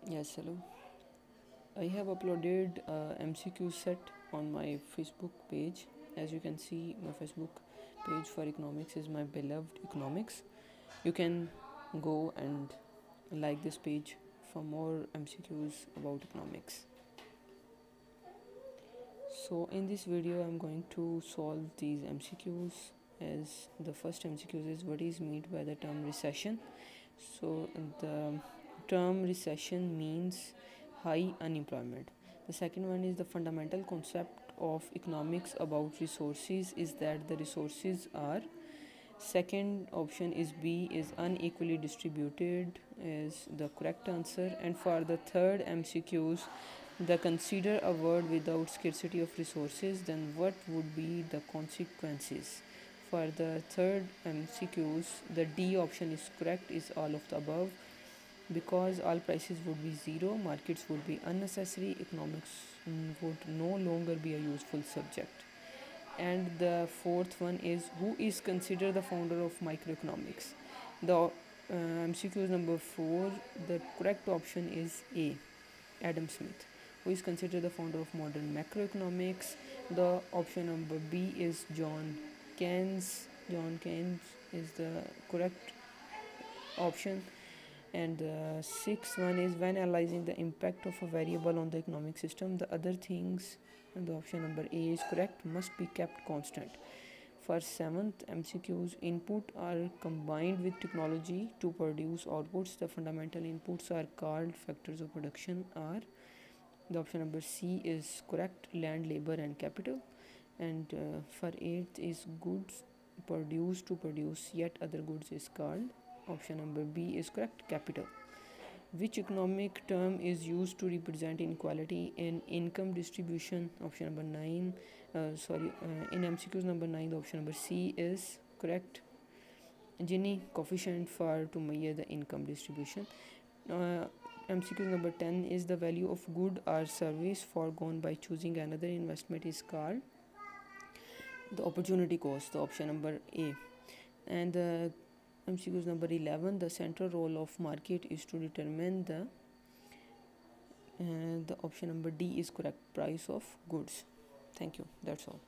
Yes, hello. I have uploaded a MCQ set on my Facebook page. As you can see, my Facebook page for economics is my beloved economics. You can go and like this page for more MCQs about economics. So in this video I'm going to solve these MCQs. As the first MCQ is what is meant by the term recession. So the term recession means high unemployment. The second one is the fundamental concept of economics about resources is that the resources are. Second option is B is unequally distributed is the correct answer. And for the third MCQs, the consider a world without scarcity of resources, then what would be the consequences? For the third MCQs, the D option is correct is all of the above. Because all prices would be zero, markets would be unnecessary, economics would no longer be a useful subject. And the fourth one is who is considered the founder of microeconomics. The MCQ is number 4. The correct option is A, Adam Smith. Who is considered the founder of modern macroeconomics? The option number B is John Keynes. John Keynes is the correct option. And the sixth one is when analyzing the impact of a variable on the economic system, the other things, and the option number A is correct, must be kept constant. For seventh MCQs, input are combined with technology to produce outputs. The fundamental inputs are called factors of production are. The option number C is correct, land, labor and capital. And for eighth is goods produced to produce yet other goods is called. Option number B is correct, capital. Which economic term is used to represent inequality in income distribution? Option number 9. In MCQs number 9, the option number C is correct. Gini coefficient for to measure the income distribution. MCQ number 10 is the value of good or service foregone by choosing another investment is called the opportunity cost, the option number A. And the MCQs number 11, the central role of market is to determine the option number D is correct, price of goods. Thank you, that's all.